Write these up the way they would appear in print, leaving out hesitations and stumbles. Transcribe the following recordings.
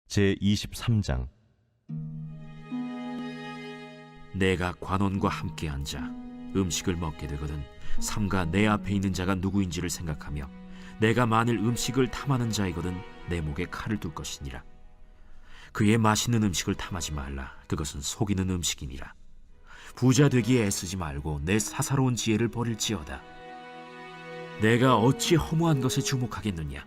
제23장. 내가 관원과 함께 앉아 음식을 먹게 되거든 삼가 내 앞에 있는 자가 누구인지를 생각하며 내가 만일 음식을 탐하는 자이거든 내 목에 칼을 둘 것이니라. 그의 맛있는 음식을 탐하지 말라. 그것은 속이는 음식이니라. 부자 되기에 애쓰지 말고 내 사사로운 지혜를 버릴지어다. 내가 어찌 허무한 것에 주목하겠느냐.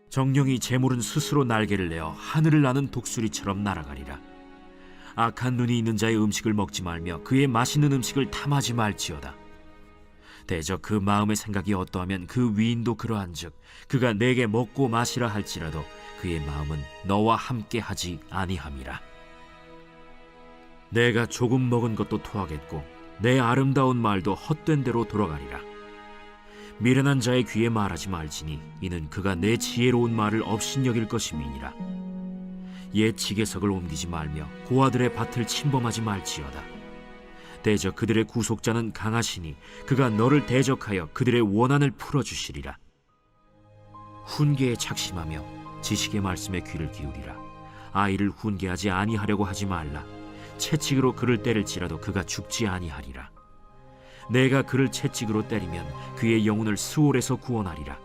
정령이 재물은 스스로 날개를 내어 하늘을 나는 독수리처럼 날아가리라. 악한 눈이 있는 자의 음식을 먹지 말며 그의 맛있는 음식을 탐하지 말지어다. 대저 그 마음의 생각이 어떠하면 그 위인도 그러한즉 그가 내게 먹고 마시라 할지라도 그의 마음은 너와 함께 하지 아니함이라. 내가 조금 먹은 것도 토하겠고 내 아름다운 말도 헛된 대로 돌아가리라. 미련한 자의 귀에 말하지 말지니 이는 그가 내 지혜로운 말을 업신여길 것임이니라. 옛 지게석을 옮기지 말며 고아들의 밭을 침범하지 말지어다. 대저 그들의 구속자는 강하시니 그가 너를 대적하여 그들의 원한을 풀어주시리라. 훈계에 착심하며 지식의 말씀에 귀를 기울이라. 아이를 훈계하지 아니하려고 하지 말라. 채찍으로 그를 때릴지라도 그가 죽지 아니하리라. 내가 그를 채찍으로 때리면 그의 영혼을 스올에서 구원하리라.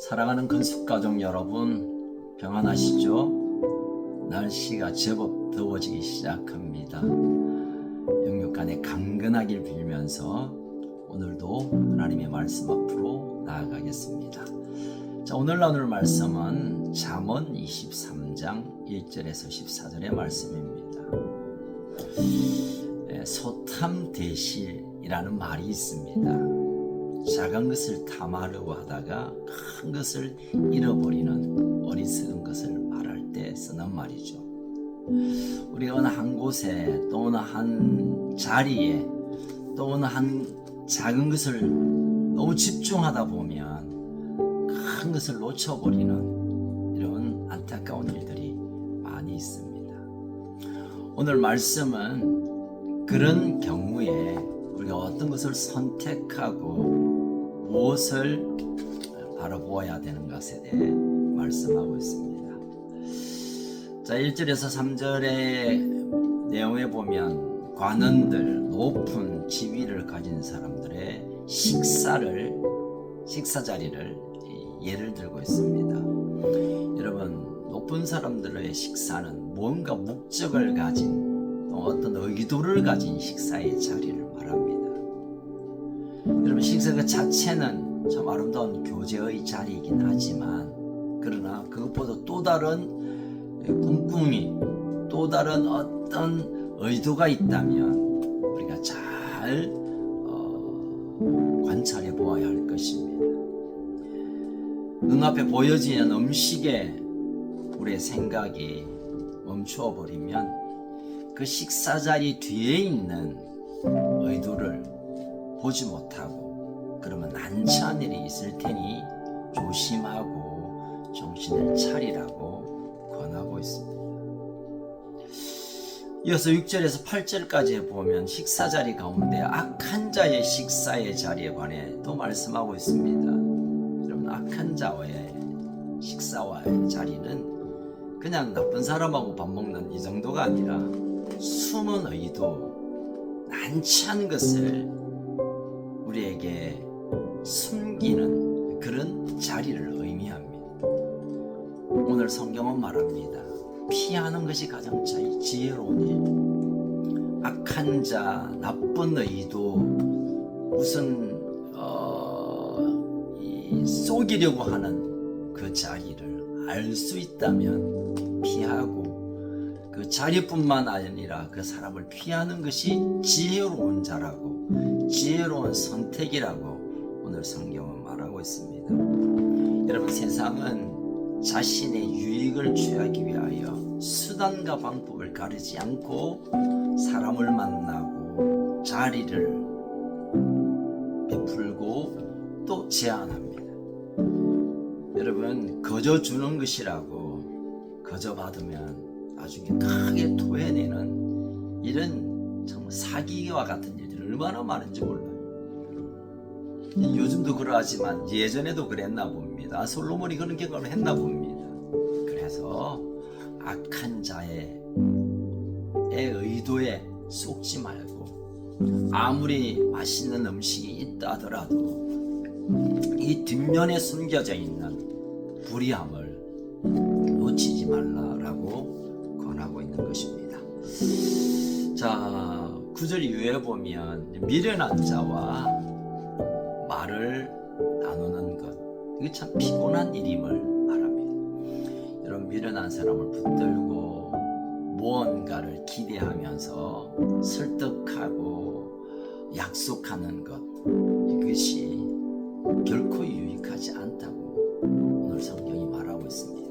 사랑하는 건축가족 여러분, 평안하시죠? 날씨가 제법 더워지기 시작합니다. 영육간에 강건하길 빌면서 오늘도 하나님의 말씀 앞으로 나아가겠습니다. 자, 오늘 나눌 말씀은 잠언 23장 1절에서 14절의 말씀입니다. 소탐대실이라는 말이 있습니다. 작은 것을 탐하려고 하다가 큰 것을 잃어버리는 어리석은 것을 말할 때 쓰는 말이죠. 우리가 어느 한 곳에 또 어느 한 자리에 또 어느 한 작은 것을 너무 집중하다 보면 큰 것을 놓쳐버리는 이런 안타까운 일들이 많이 있습니다. 오늘 말씀은 그런 경우에 우리가 어떤 것을 선택하고 무엇을 바라보아야 되는 것에 대해 말씀하고 있습니다. 자, 1절에서 3절의 내용에 보면 관원들, 높은 지위를 가진 사람들의 식사 자리를 예를 들고 있습니다. 여러분, 높은 사람들의 식사는 뭔가 목적을 가진 어떤 의도를 가진 식사의 자리를 말합니다. 여러분, 식사 그 자체는 참 아름다운 교제의 자리이긴 하지만 그러나 그것보다 또 다른 꿍꿍이, 또 다른 어떤 의도가 있다면 우리가 잘 관찰해 보아야 할 것입니다. 눈앞에 보여지는 음식에 우리의 생각이 멈추어 버리면 그 식사 자리 뒤에 있는 의도를 보지 못하고 그러면 난처한 일이 있을 테니 조심하고 정신을 차리라고 권하고 있습니다. 이어서 6절에서 8절까지 보면 식사 자리 가운데 악한 자의 식사의 자리에 관해 또 말씀하고 있습니다. 여러분, 악한 자와의 식사와의 자리는 그냥 나쁜 사람하고 밥 먹는 이 정도가 아니라 숨은 의도, 난처한 것을 우리에게 숨기는 그런 자리를 의미합니다. 오늘 성경은 말합니다. 피하는 것이 가장 지혜로운 일. 악한 자, 나쁜 의도, 무슨 속이려고 하는 그 자리를 알 수 있다면 피하고 그 자리뿐만 아니라 그 사람을 피하는 것이 지혜로운 자라고 지혜로운 선택이라고 오늘 성경은 말하고 있습니다. 여러분, 세상은 자신의 유익을 취하기 위하여 수단과 방법을 가리지 않고 사람을 만나고 자리를 베풀고 또 제안합니다. 여러분, 거저 주는 것이라고 거저 받으면 나중에 크게 토해내는 이런 정말 사기와 같은 일들이 얼마나 많은지 몰라요. 요즘도 그러하지만 예전에도 그랬나 봅니다. 솔로몬이 그런 경험을 했나 봅니다. 그래서 악한 자의 의도에 속지 말고 아무리 맛있는 음식이 있다 하더라도 이 뒷면에 숨겨져 있는 불의함을 놓치지 말라라고 권하고 있는 것입니다. 자, 9절 이후에 보면 미련한 자와 말을 나누는 것, 이게 참 피곤한 일임을 말합니다. 이런 미련한 사람을 붙들고 무언가를 기대하면서 설득하고 약속하는 것, 이것이 결코 유익하지 않다고 오늘 성경이 말하고 있습니다.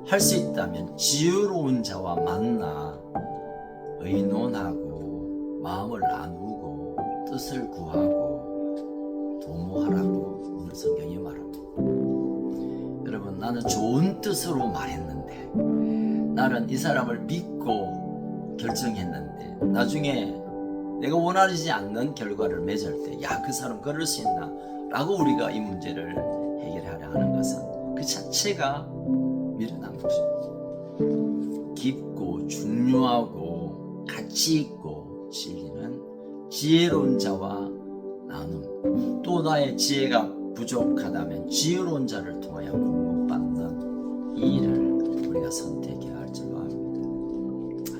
할 수 있다면 지혜로운 자와 만나 의논하고 마음을 나누고 뜻을 구하고 도모하라고 오늘 성경이 말합니다. 여러분, 나는 좋은 뜻으로 말했는데, 나는 이 사람을 믿고 결정했는데 나중에 내가 원하지 않는 결과를 맺을 때, 야, 그 사람 그럴 수 있나? 라고 우리가 이 문제를 해결하려 하는 것은 그 자체가 미련한 것입니다. 깊고 중요하고 가치 있고 진리는 지혜로운 자와 나눔, 또 나의 지혜가 부족하다면 지혜로운 자를 통하여 공급받는 이 일을 우리가 선택해야 할 줄로 압니다.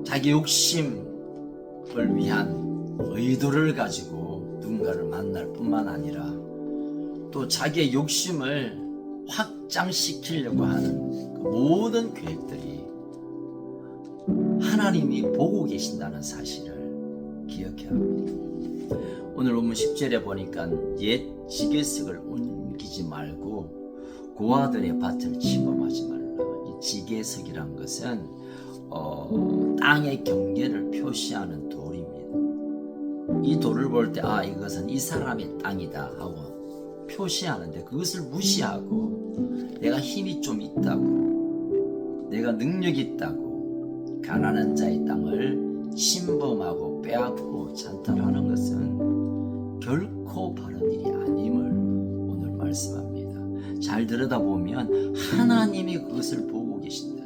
자기 욕심을 위한 의도를 가지고 누군가를 만날 뿐만 아니라 또 자기의 욕심을 확장시키려고 하는 그 모든 계획들이 하나님이 보고 계신다는 사실을 기억해야 합니다. 오늘 본문 10절에 보니까 옛 지게석을 옮기지 말고 고아들의 밭을 침범하지 말라. 이 지게석이란 것은 땅의 경계를 표시하는 돌입니다. 이 돌을 볼 때 이것은 이 사람의 땅이다 하고 표시하는데, 그것을 무시하고 내가 힘이 좀 있다고, 내가 능력이 있다고 가난한 자의 땅을 침범하고 빼앗고 찬탈하는 것은 결코 바른 일이 아님을 오늘 말씀합니다. 잘 들여다보면 하나님이 그것을 보고 계신다.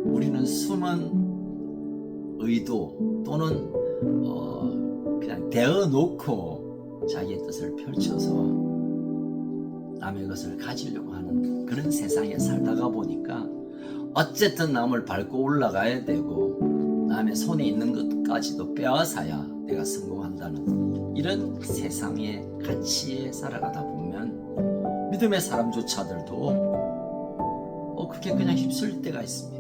우리는 숨은 의도 또는 그냥 대어놓고 자기의 뜻을 펼쳐서 남의 것을 가지려고 하는 그런 세상에 살다가 보니까 어쨌든 남을 밟고 올라가야 되고 남의 손에 있는 것까지도 빼앗아야 내가 성공한다는 이런 세상의 가치에 살아가다 보면 믿음의 사람조차들도 그게 그냥 휩쓸릴 때가 있습니다.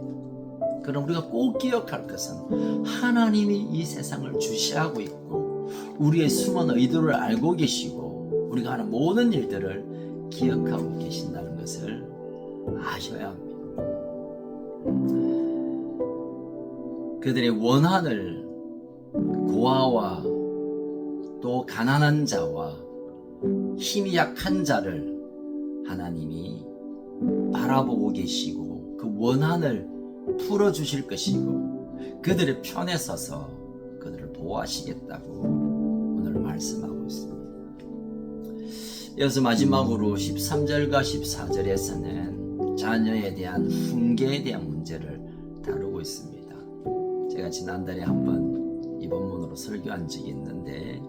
그럼 우리가 꼭 기억할 것은 하나님이 이 세상을 주시하고 있고 우리의 숨은 의도를 알고 계시고 우리가 하는 모든 일들을 기억하고 계신다는 것을 아셔야 합니다. 그들의 원한을 고아와 또 가난한 자와 힘이 약한 자를 하나님이 바라보고 계시고 그 원한을 풀어주실 것이고 그들의 편에 서서 그들을 보호하시겠다고 오늘 말씀하고 있습니다. 이어서 마지막으로 13절과 14절에서는 자녀에 대한 훈계에 대한 문제를 다루고 있습니다. 제가 지난달에 한번 이 본문으로 설교한 적이 있는데,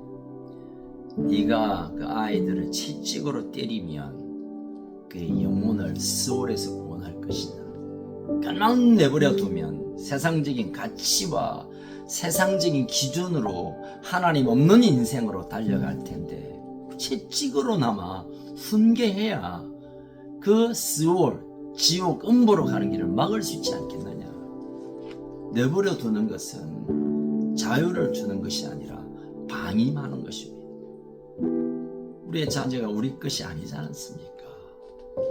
네가 그 아이들을 채찍으로 때리면 그의 영혼을 스올에서 구원할 것이다. 그냥 내버려 두면 세상적인 가치와 세상적인 기준으로 하나님 없는 인생으로 달려갈 텐데 채찍으로나마 훈계해야 그 스올, 지옥, 음보로 가는 길을 막을 수 있지 않겠느냐. 내버려 두는 것은 자유를 주는 것이 아니라 방임하는 것입니다. 우리의 자녀가 우리 것이 아니지 않습니까?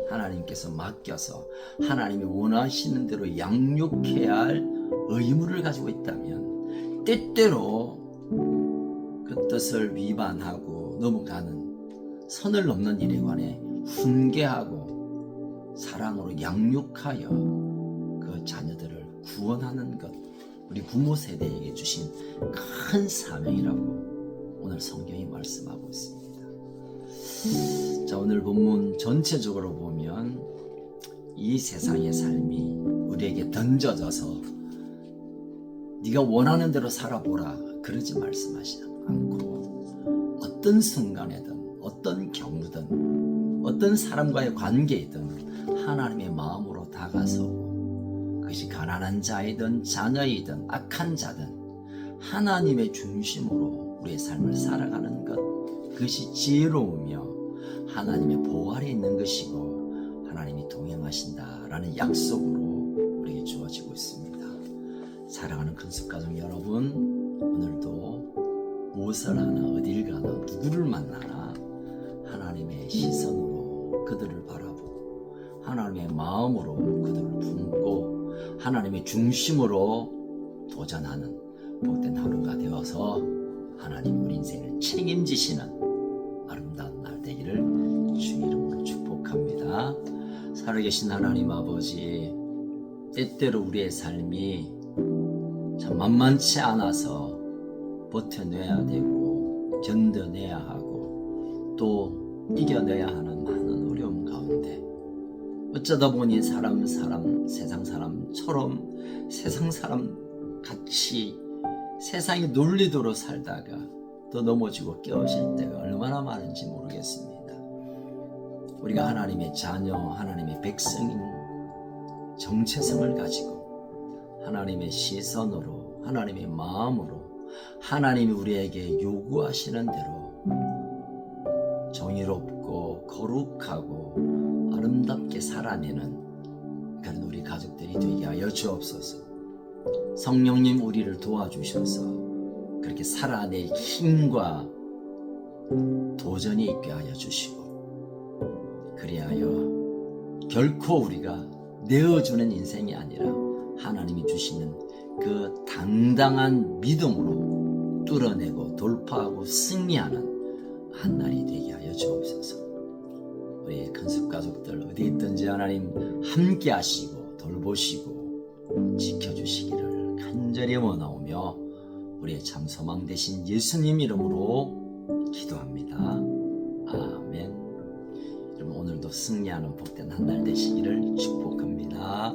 하나님께서 맡겨서 하나님이 원하시는 대로 양육해야 할 의무를 가지고 있다면 때때로 그 뜻을 위반하고 넘어가는 선을 넘는 일에 관해 훈계하고 사랑으로 양육하여 그 자녀들을 구원하는 것, 우리 부모 세대에게 주신 큰 사명이라고 오늘 성경이 말씀하고 있습니다. 자, 오늘 본문 전체적으로 보면 이 세상의 삶이 우리에게 던져져서 네가 원하는 대로 살아보라 그러지 말씀하시지 않고 어떤 순간에든 어떤 경우든 어떤 사람과의 관계이든 하나님의 마음으로 다가서고 그것이 가난한 자이든 자녀이든 악한 자든 하나님의 중심으로 우리의 삶을 살아가는 것, 그것이 지혜로우며 하나님의 보호 아래 있는 것이고 하나님이 동행하신다라는 약속으로 우리에게 주어지고 있습니다. 사랑하는 큰숙가족 여러분, 오늘도 무엇을 하나 어딜 가나 누구를 만나나 하나님의 시선으로 그들을 바라보고 하나님의 마음으로 그들을 품고 하나님의 중심으로 도전하는 복된 하루가 되어서 하나님 우리 인생을 책임지시는 아름다운 날 되기를 주 이름으로 축복합니다. 살아계신 하나님 아버지, 때때로 우리의 삶이 참 만만치 않아서 버텨내야 되고 견뎌내야 하고 또 이겨내야 하는 많은 어려움 가운데 어쩌다 보니 세상 사람처럼 세상 사람 같이 세상의 논리대로 살다가 또 넘어지고 깨어질 때가 얼마나 많은지 모르겠습니다. 우리가 하나님의 자녀, 하나님의 백성인 정체성을 가지고 하나님의 시선으로, 하나님의 마음으로 하나님이 우리에게 요구하시는 대로 정의롭고 거룩하고 아름답게 살아내는 그런 우리 가족들이 되게 하여 주옵소서. 성령님 우리를 도와주셔서 그렇게 살아낼 힘과 도전이 있게 하여 주시고 그리하여 결코 우리가 내어주는 인생이 아니라 하나님이 주시는 그 당당한 믿음으로 뚫어내고 돌파하고 승리하는 한 날이 되게 하여 주옵소서. 우리의 큰숙가족들 어디 있든지 하나님 함께 하시고 돌보시고 지켜주시기를 간절히 원하오며 우리의 참 소망 되신 예수님 이름으로 기도합니다. 아멘. 여러분 오늘도 승리하는 복된 한 날 되시기를 축복합니다.